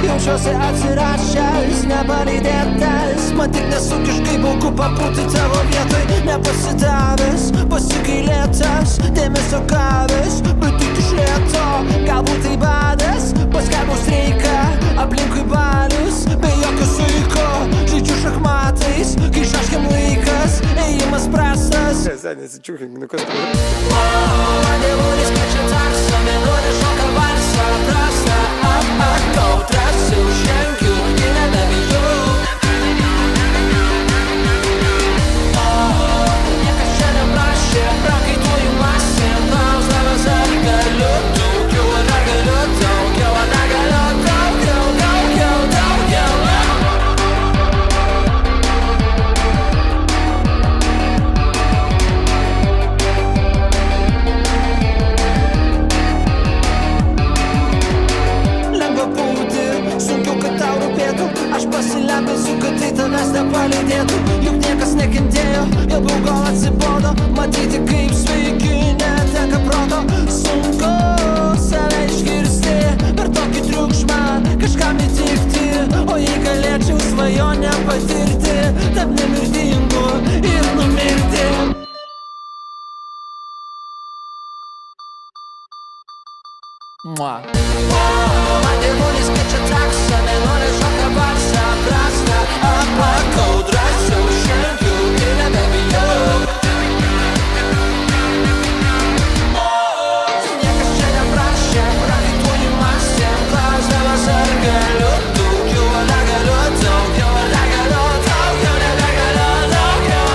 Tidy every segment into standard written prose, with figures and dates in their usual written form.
Jaučiuosi atsirašęs, nepalydėtas, man tik nesukiš kaip baugu papūti tavo vietoj. Nepasidavęs, pasigailėtas, dėmesio gavęs, bet tik iš lėto. Galbūt tai badas, paskelbiau streiką, aplinkui balius, be jokio suiko. Žaidžiu šachmatais, kai šaškiam laikas, ėjimas prastas. Nesičiūkink, nu kas tu? Dievulis, kad čia taksą, mėnulį šoka valsą, prastą, apakau, drąsiau žengiu ir nebebijau. Niekas čia neprašė, prakaituoju masėm, klausdamas ar galiu daugiau, ar galiu daugiau, ar galiu daugiau, daugiau, daugiau. Lengva būti, sunkiau, kad tau rūpėtų. Aš pasilepėsiu, kad tai tavęs nepalydėtų. Juk niekas nekentėjo, jau gal atsibodo matyti, kaip sveiki neteka proto. Sunku save išgirsti per tokį triukšmą, kažkam įtikti. O jei galėčiau svajonę patirti, taip nemirtingu ir numirti. Man dievulis, kad čia taksą, mėnulį šoka valsą, prastą, apakau, drąsiau žengiu ir nebebijau. Niekas čia neprašė, prakaituoju masėm, klausdamas ar galiu daugiau, ar galiu daugiau, ar galiu daugiau, nebegaliu daugiau.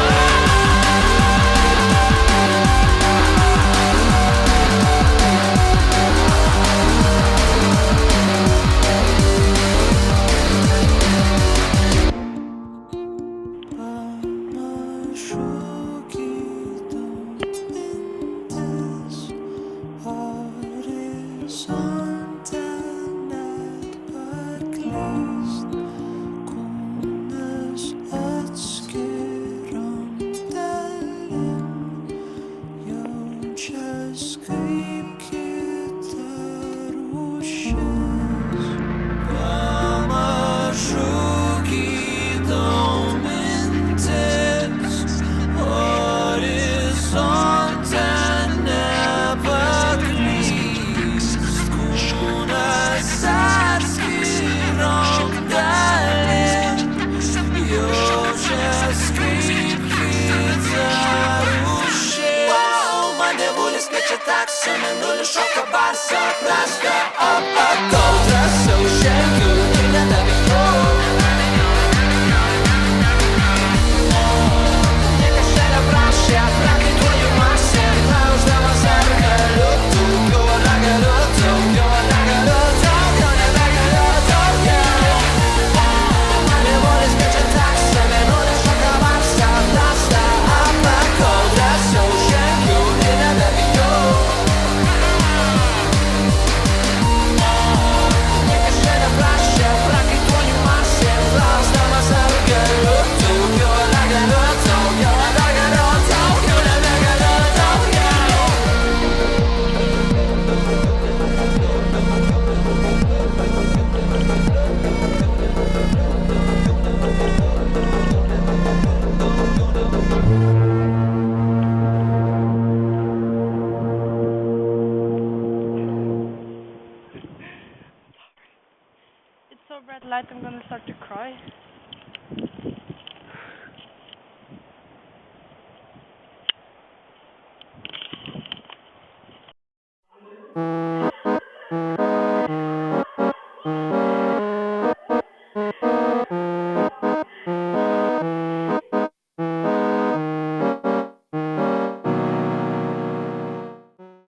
Mėnulį šoka valsą, prastą, apakau, drąsiau žengiu ir nebebijau. Niekas čia neprašė, prakaituoju masėm, klausdamas ar galiu daugiau, ar galiu daugiau, ar galiu daugiau, nebegaliu daugiau. Man dievulis, kad čia taksą, mėnulį šoka valsą, prastą, apakau, drąsiau žengiu ir nebebijau. So red light, I'm gonna start to cry.